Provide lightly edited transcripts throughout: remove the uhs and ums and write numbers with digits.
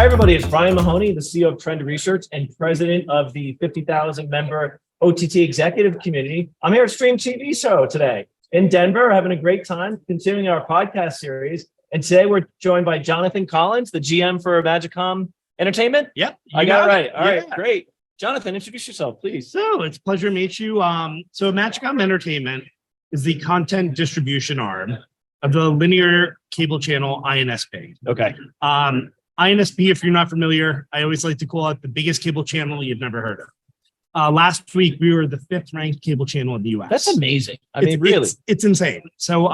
Hi, everybody. It's Brian Mahoney, the CEO of Trend Research and president of the 50,000 member OTT executive community. I'm here at Stream TV Show today in Denver, having a great time continuing our podcast series. And today we're joined by Jonathan Collins, the GM for Imagicomm Entertainment. Yep. I got it right. All right, great. Jonathan, introduce yourself, please. So it's a pleasure to meet you. So Imagicomm Entertainment is the content distribution arm of the linear cable channel INSP. Okay. INSP, if you're not familiar, I always like to call it the biggest cable channel you've never heard of. Last week, we were the 5th ranked cable channel in the US. That's amazing. I mean, really. It's insane. So,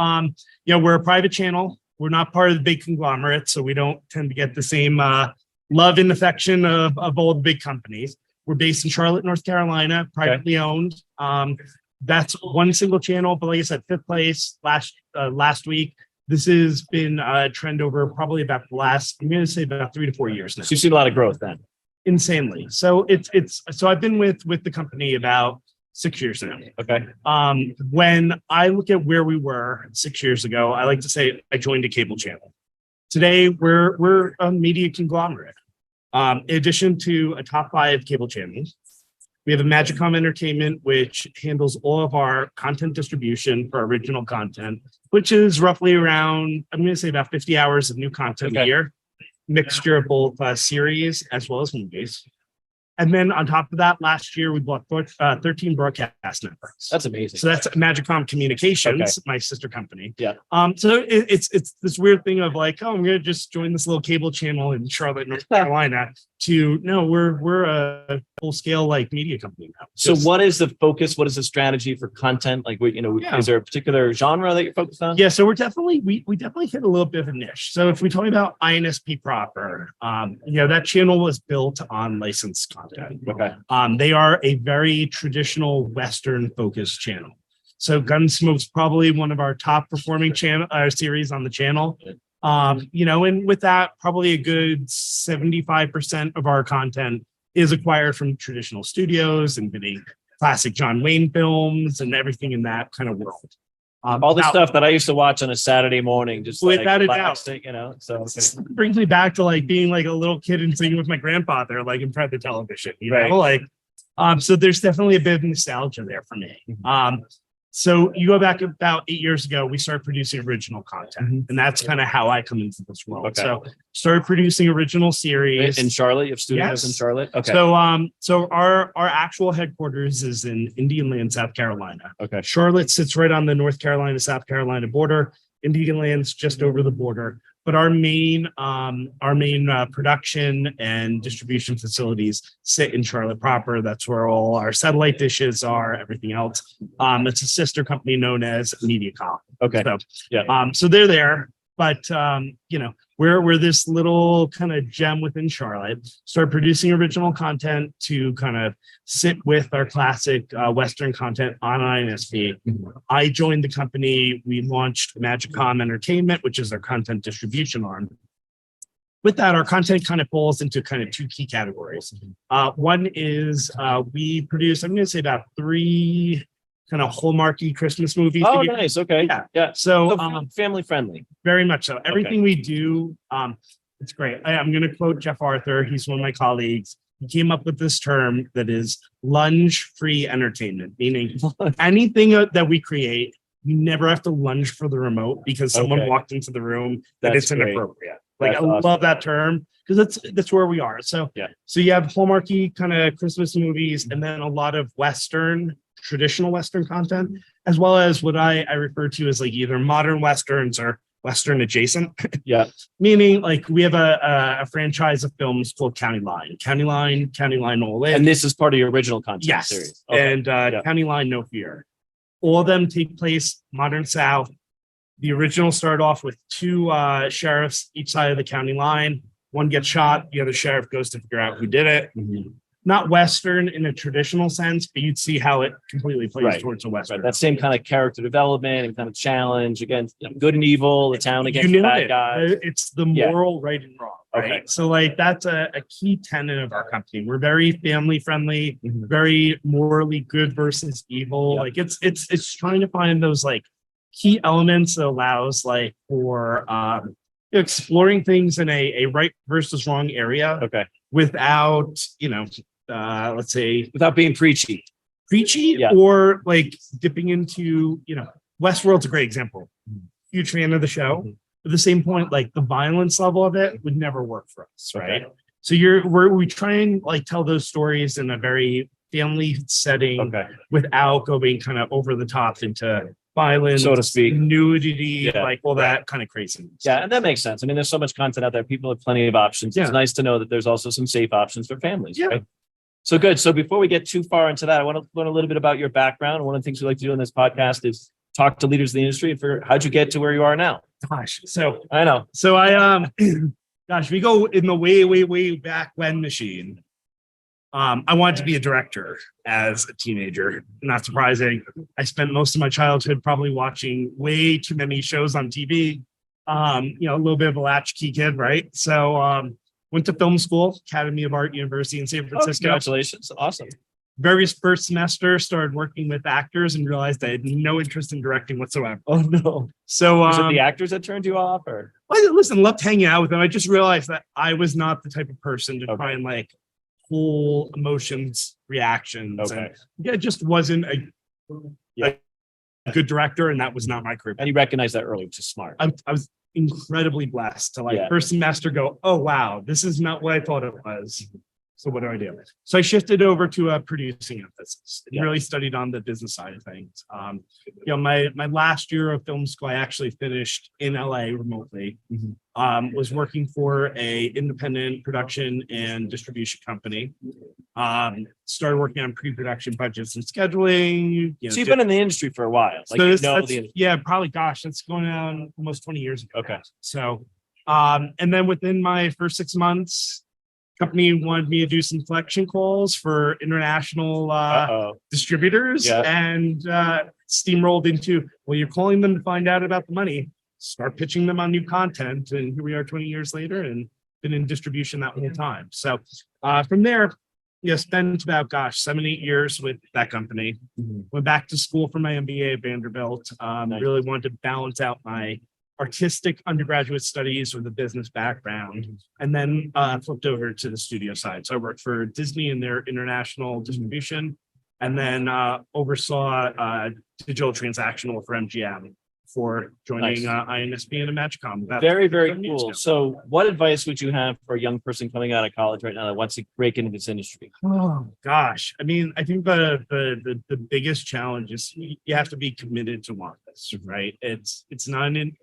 we're a private channel. We're not part of the big conglomerate, so we don't tend to get the same love and affection of all the big companies. We're based in Charlotte, North Carolina, privately owned. That's one single channel, but like I said, 5th place last week. This has been a trend over probably about the last, I'm going to say about 3 to 4 years now. So you've seen a lot of growth then. Insanely. So so I've been with the company about 6 years now. Okay. When I look at where we were 6 years ago, I like to say I joined a cable channel. Today we're a media conglomerate. In addition to a top 5 cable channels, we have Imagicomm Entertainment, which handles all of our content distribution for original content, which is roughly around, I'm going to say about 50 hours of new content a year, mixture of both series as well as movies. And then on top of that, last year we bought 13 broadcast networks. That's amazing. So that's Imagicomm Communications, my sister company. Yeah. So it's this weird thing of like, oh, I'm going to just join this little cable channel in Charlotte, North Carolina. To no, we're a full scale like media company now. So what is the focus? What is the strategy for content? Like, is there a particular genre that you're focused on? Yeah, so we definitely hit a little bit of a niche. So if we talk about INSP proper, that channel was built on licensed content. Okay. They are a very traditional Western focused channel. So Gunsmoke's probably one of our top performing series on the channel. And with that, probably a good 75% of our content is acquired from traditional studios and the classic John Wayne films and everything in that kind of world. All the stuff that I used to watch on a Saturday morning, just without a doubt, So it brings me back to like being like a little kid and singing with my grandfather, like in front of the television, so there's definitely a bit of nostalgia there for me. So you go back about 8 years ago, we started producing original content, and that's kind of how I come into this world. Okay. So started producing original series in Charlotte. You have studios in Charlotte. Okay. So our actual headquarters is in Indian Land, South Carolina. Okay. Charlotte sits right on the North Carolina, South Carolina border. Indian Land's just over the border. But our main production and distribution facilities sit in Charlotte proper. That's where all our satellite dishes are, everything else. It's a sister company known as Imagicomm. Okay. So they're there, but we're this little kind of gem within Charlotte. Start producing original content to kind of sit with our classic Western content on INSP. I joined the company. We launched Imagicomm Entertainment, which is our content distribution arm. With that, our content kind of falls into kind of 2 key categories. One is we produce, I'm going to say about 3 kind of Hallmarky Christmas movies. Oh, nice. Okay. Yeah. So family friendly. Very much so. Everything we do, it's great. I'm going to quote Jeff Arthur. He's one of my colleagues. He came up with this term that is lunge-free entertainment, meaning anything that we create, you never have to lunge for the remote because someone walked into the room that it's inappropriate. Like I love that term because that's where we are. So you have Hallmarky kind of Christmas movies and then a lot of traditional Western content, as well as what I refer to as like either modern Westerns or Western adjacent. Yeah. Meaning like we have a franchise of films called County Line All In. And this is part of your original content series. Okay. And County Line No Fear. All of them take place modern South. The original started off with 2 sheriffs each side of the county line. One gets shot, the other sheriff goes to figure out who did it. Not Western in a traditional sense, but you'd see how it completely plays towards a Western. Right. That same kind of character development and kind of challenge against good and evil, the town against the bad guys. It's the moral right and wrong. Right. Okay. So like that's a key tenet of our company. We're very family friendly, very morally good versus evil. Like it's trying to find those like key elements that allows like for exploring things in a right versus wrong area Okay. without, let's say Without being preachy. Yeah. or like dipping into, Westworld's a great example. Huge fan of the show. At the same point, like the violence level of it would never work for us, right? Okay. So we try and like tell those stories in a very family setting Okay. without going kind of over the top into violence, So to speak. nudity, Yeah. like all that kind of craziness. Yeah, and that makes sense. I mean, there's so much content out there. People have plenty of options. It's Yeah. nice to know that there's also some safe options for families. Yeah. Right? So good. So before we get too far into that, I want to learn a little bit about your background. One of the things we like to do in this podcast is talk to leaders of the industry and figure how'd you get to where you are now? Gosh, so I know. I gosh, we go in the way back when machine. I wanted to be a director as a teenager. Not surprising. I spent most of my childhood probably watching way too many shows on TV. A little bit of a latchkey kid, right? So went to film school, Academy of Art University in San Oh, Francisco. congratulations. Awesome. Very first semester, started working with actors and realized I had no interest in directing whatsoever. Oh no. So Was it the actors that turned you off or? well, listen, loved hanging out with them. I just realized that I was not the type of person to Okay. try and like pull emotions, reactions. Okay. And yeah, it just wasn't a good director, and that was not my career. And you recognize that early, which is smart. I was incredibly blessed to like Yeah. first semester go, oh wow, this is not what I thought it was. So what do I do? So I shifted over to a producing emphasis and Yeah. really studied on the business side of things. My last year of film school, I actually finished in LA remotely. Was working for a independent production and distribution company. Started working on pre-production budgets and scheduling. So you've been in the industry for a while. Like, you know the yeah, probably. Gosh, that's going on almost 20 years ago. Okay. So, and then within my first 6 months, company wanted me to do some collection calls for international distributors, Yeah. and steamrolled into, well, you're calling them to find out about the money, start pitching them on new content, and here we are 20 years later and been in distribution that whole time. So from there, spent about 7-8 years with that company. Went back to school for my MBA at Vanderbilt. Nice. Really wanted to balance out my artistic undergraduate studies with a business background, and then flipped over to the studio side. So I worked for Disney in their international distribution, and then oversaw digital transactional for MGM for joining INSP and Imagicomm. about Very, very 7 years cool. ago. So what advice would you have for a young person coming out of college right now that wants to break into this industry? Oh gosh, I mean, I think the biggest challenge is you have to be committed to want this, right? It's not an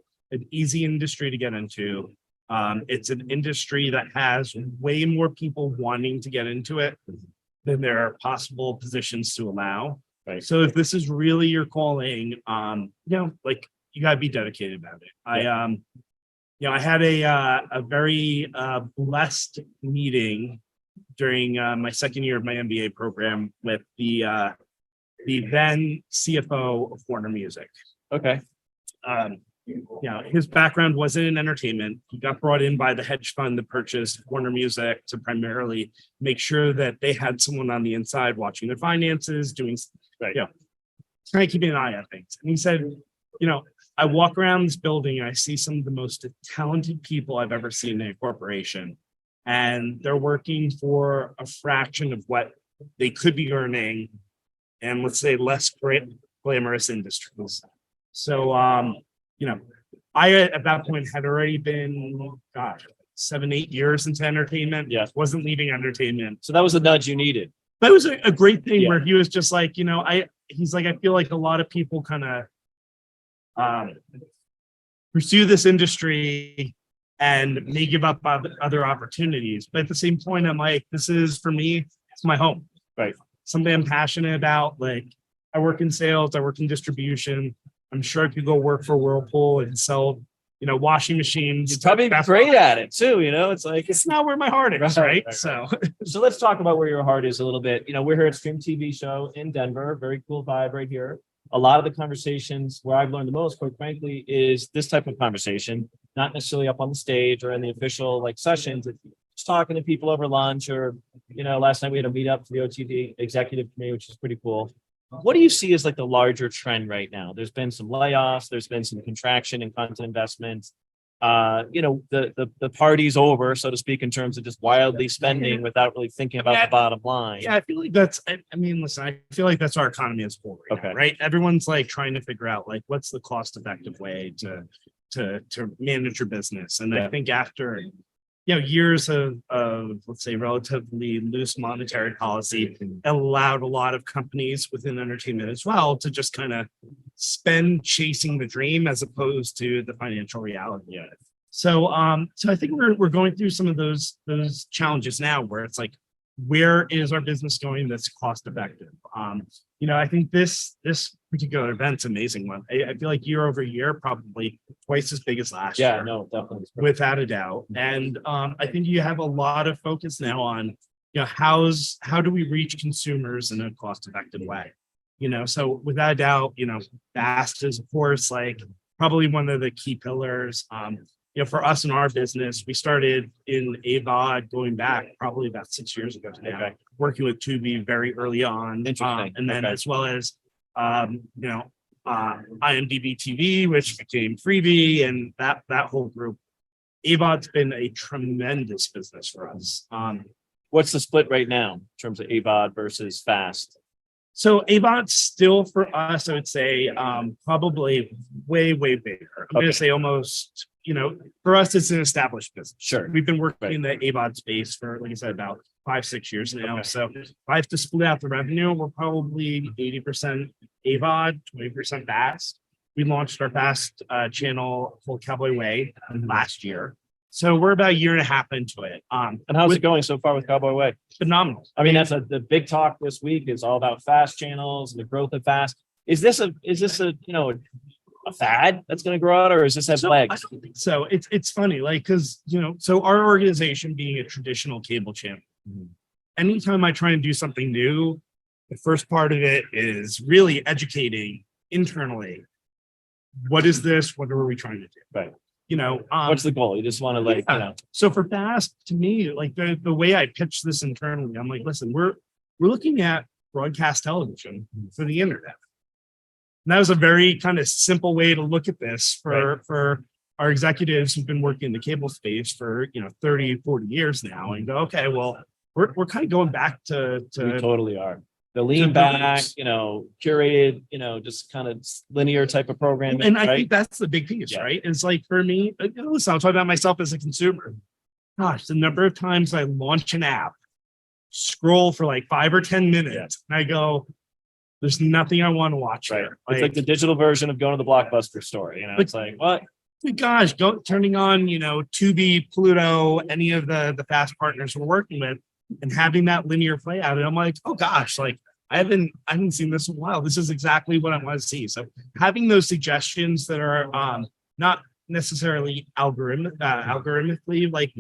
easy industry to get into. It's an industry that has way more people wanting to get into it than there are possible positions to allow. Right. So if this is really your calling, like you gotta be dedicated about it. I had a very blessed meeting during my second year of my MBA program with the then CFO of Warner Music. Okay. His background wasn't in entertainment. He got brought in by the hedge fund that purchased Warner Music to primarily make sure that they had someone on the inside watching their finances, doing, trying to keep an eye on things. And he said, I walk around this building and I see some of the most talented people I've ever seen in a corporation, and they're working for a fraction of what they could be earning, and let's say less glamorous industries. So, I at that point had already been, 7-8 years into entertainment. Yeah. Wasn't leaving entertainment. So that was the nudge you needed. But it was a great thing Yeah. where he was just like, he's like, I feel like a lot of people kind of pursue this industry and may give up other opportunities. But at the same point, I'm like, this is, for me, it's my home. Right. Something I'm passionate about. Like, I work in sales, I work in distribution. I'm sure I could go work for Whirlpool and sell, washing machines. You're probably great at it too. It's like, It's not where my heart is, right? So So let's talk about where your heart is a little bit. We're here at Stream TV Show in Denver. Very cool vibe right here. A lot of the conversations where I've learned the most, quite frankly, is this type of conversation, not necessarily up on the stage or in the official sessions. It's just talking to people over lunch, or, last night we had a meetup for the OTT executive committee, which is pretty cool. What do you see as the larger trend right now? There's been some layoffs, there's been some contraction in content investments. the party's over, so to speak, in terms of just wildly spending without really thinking about the bottom line. Yeah, I feel like that's, I mean, listen, I feel like that's our economy as a whole right now, Okay. right? Everyone's like trying to figure out like what's the cost effective way to manage your business. And I think after years of let's say relatively loose monetary policy allowed a lot of companies within entertainment as well to just kind of spend chasing the dream as opposed to the financial reality of it. So so I think we're going through some of those challenges now where it's like, where is our business going that's cost effective? I think this particular event's amazing one. I feel like year over year, probably twice as big as last year. Yeah, no, definitely. Without a doubt. And I think you have a lot of focus now on, how do we reach consumers in a cost effective way? So without a doubt, FAST is of course like probably one of the key pillars. For us in our business, we started in AVOD going back probably about 6 years ago now, working with Tubi very early on. And then as well as, IMDb TV, which became Freebie, and that whole group. AVOD's been a tremendous business for us. What's the split right now in terms of AVOD versus FAST? So AVOD's still for us, I would say, probably way bigger. I'm going to say almost, for us, it's an established business. Sure. We've been working in the AVOD space for, like I said, about 5-6 years now. So if I have to split out the revenue, we're probably 80% AVOD, 20% FAST. We launched our FAST channel called Cowboy Way last year. So we're about a year and a half into it. And how's it going so far with Cowboy Way? Phenomenal. I mean, that's the big talk this week is all about FAST channels and the growth of FAST. Is this a a fad that's going to grow out, or is this have legs? I don't think so. It's funny, like, because so our organization being a traditional cable channel, anytime I try and do something new, the first part of it is really educating internally. What is this? What are we trying to do? Right. What's the goal? You just want to So for FAST, to me, like the way I pitch this internally, I'm like, listen, we're looking at broadcast television for the internet. And that was a very kind of simple way to look at this for our executives who've been working in the cable space for 30, 40 years now, and go, okay, well, we're kind of going back to we totally are. The lean back, curated, just kind of linear type of programming. And I think that's the big piece, right? It's like for me, listen, I'm talking about myself as a consumer. Gosh, the number of times I launch an app, scroll for like 5 or 10 minutes, and I go, there's nothing I want to watch here. It's like the digital version of going to the Blockbuster store. It's like, what? Gosh, turning on, Tubi, Pluto, any of the FAST partners we're working with, and having that linear play out. And I'm like, oh gosh, like I haven't seen this in a while. This is exactly what I want to see. So having those suggestions that are not necessarily algorithmically like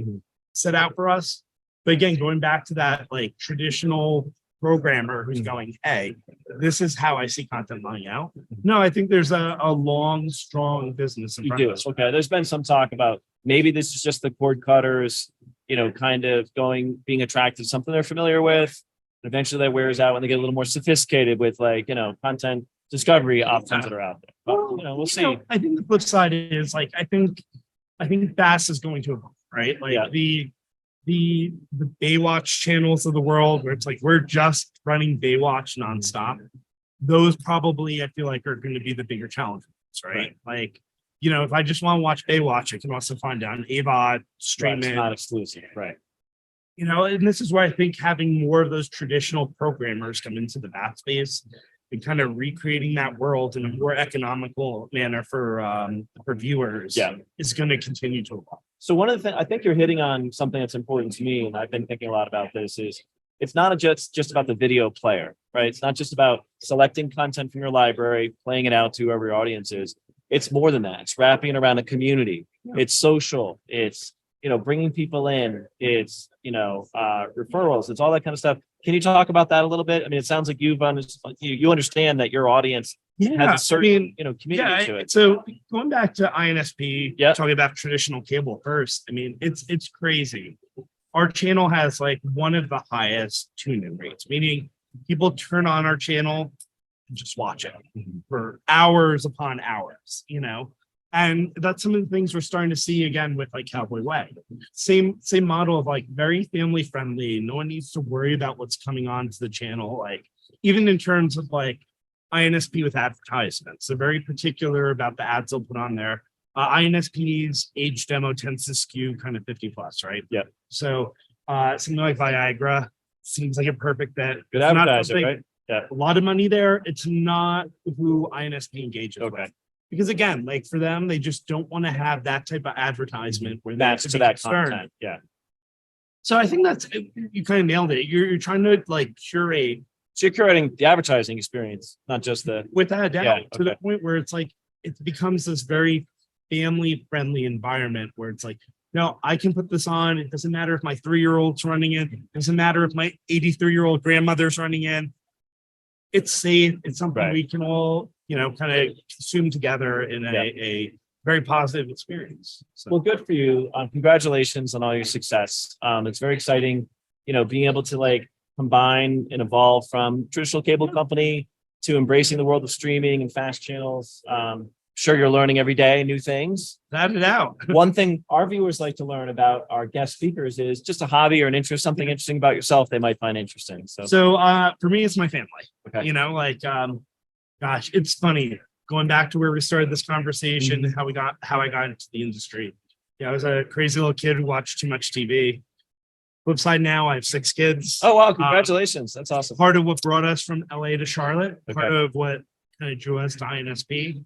set out for us, but again, going back to that like traditional programmer who's going, hey, this is how I see content lying out. No, I think there's a long, strong business in front of us. Okay, there's been some talk about maybe this is just the cord cutters, kind of being attracted to something they're familiar with. And eventually that wears out when they get a little more sophisticated with like, content discovery options that are out there. But, we'll see. I think the flip side is like, I think FAST is going to evolve, right? Like the Baywatch channels of the world where it's like, we're just running Baywatch nonstop. Those probably, I feel like, are going to be the bigger challenges, right? Like, if I just want to watch Baywatch, I can also find it on AVOD, stream it. It's not exclusive, right? And this is where I think having more of those traditional programmers come into the bat space and kind of recreating that world in a more economical manner for viewers is going to continue to evolve. So one of the things, I think you're hitting on something that's important to me, and I've been thinking a lot about this, is it's not just about the video player, right? It's not just about selecting content from your library, playing it out to whoever your audience is. It's more than that. It's wrapping it around a community. It's social. It's, bringing people in. It's, referrals. It's all that kind of stuff. Can you talk about that a little bit? I mean, it sounds like you understand that your audience has a certain, community to it. So going back to INSP, talking about traditional cable first, I mean, it's crazy. Our channel has like one of the highest tune-in rates, meaning people turn on our channel and just watch it for hours upon hours, And that's some of the things we're starting to see again with like Cowboy Way. Same model of like very family friendly. No one needs to worry about what's coming onto the channel. Like even in terms of like INSP with advertisements, they're very particular about the ads they'll put on there. INSP's age demo tends to skew kind of 50 plus, right? Yeah. So something like Viagra seems like a perfect bet. Good It's not advertiser, something- right? Yeah. A lot of money there. It's not who INSP engages Okay. with. Because again, like for them, they just don't want to have that type of advertisement where they have Match to be that concerned. content. Yeah. So I think that's, you kind of nailed it. You're trying to like curate So you're curating the advertising experience, not just the, without a doubt Yeah, to the okay. point where it's like, it becomes this very family friendly environment where it's like, no, I can put this on. It doesn't matter if my 3-year-old's running it. It doesn't matter if my 83-year-old grandmother's running in. It's safe. It's something Right. we can all, kind of consume together in a very positive experience. So. well, good for you. Congratulations on all your success. It's very exciting, being able to like combine and evolve from traditional cable company to embracing the world of streaming and fast channels. Sure, you're learning every day new things. That it out. One thing our viewers like to learn about our guest speakers is just a hobby or an interest, something interesting about yourself they might find interesting. So, For me, it's my family. Okay. Gosh, it's funny going back to where we started this conversation, Mm-hmm. how I got into the industry. Yeah, I was a crazy little kid who watched too much TV. Flip side now, I have 6 kids. oh wow, congratulations. That's awesome. Part of what brought us from LA to Charlotte, part Okay. of what kind of drew us to INSP.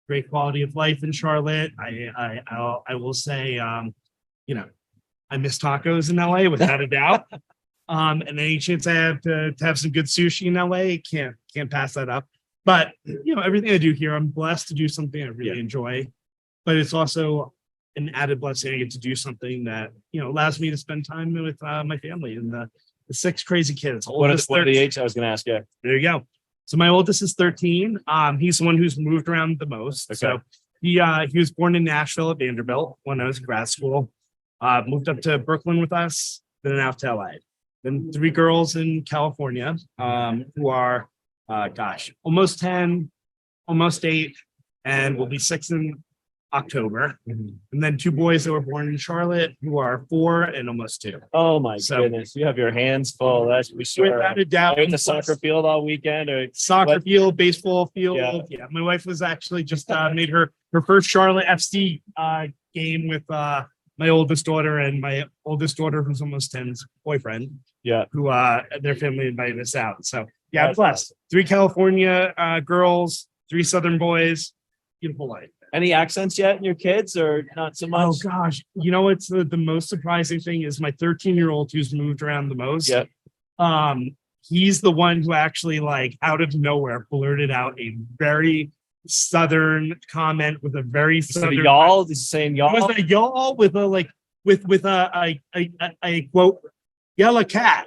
Great quality of life in Charlotte. I will say, I miss tacos in LA without a doubt. And any chance I have to have some good sushi in LA, can't pass that up. But everything I do here, I'm blessed to do something I really enjoy. But it's also an added blessing. I get to do something that allows me to spend time with my family and the 6 crazy kids. What are the age? I was going to ask you. There you go. So my oldest is 13. He's the one who's moved around the most. Okay. So he was born in Nashville at Vanderbilt when I was in grad school. Moved up to Brooklyn with us, then out to LA. Then 3 girls in California who are, almost 10, almost 8, and will be 6 in October. Mhm. And then 2 boys that were born in Charlotte who are 4 and almost 2. Oh my So- goodness, you have your hands full. That's for sure. Without a doubt. Are you in the soccer field all weekend, or Soccer What? field, baseball field. Yeah. Yeah. My wife was actually just made her first Charlotte FC game with my oldest daughter and my oldest daughter, who's almost 10's boyfriend, yeah? who their family invited us out. So yeah, I'm That's blessed. 3 California girls, 3 Southern boys. Beautiful life. Any accents yet in your kids, or not so much? Oh gosh, it's the most surprising thing is my 13-year-old who's moved around the most. Yeah. He's the one who actually like out of nowhere blurted out a very Southern comment with a very So Southern. y'all, this is saying It y'all. was a y'all with a like with a quote yella cat.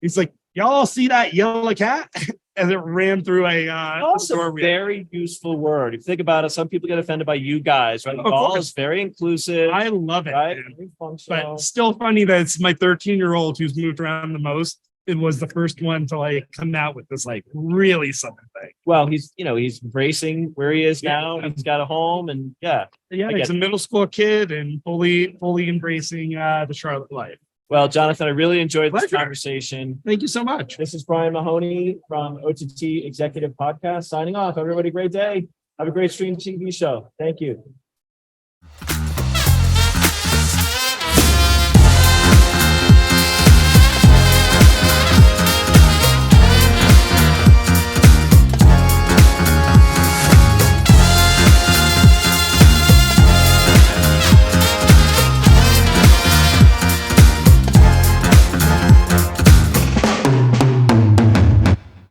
He's like, y'all see that yella cat? And it ran through a Also, store. very useful word. If you think about it, some people get offended by you guys, right? Of Y'all course. is very inclusive, I love it, right? man. Very functional. But still funny that it's my 13-year-old who's moved around the most. It was the first one to like come out with this like really Southern thing. Well, he's embracing where he is now. He's got a home, and Yeah, I he's get a middle school kid and fully embracing the Charlotte life. Well, Jonathan, I really enjoyed this Pleasure. conversation. Thank you so much. This is Brian Mahoney from OTT Executive Podcast signing off. Everybody, great day. Have a great stream TV show. Thank you.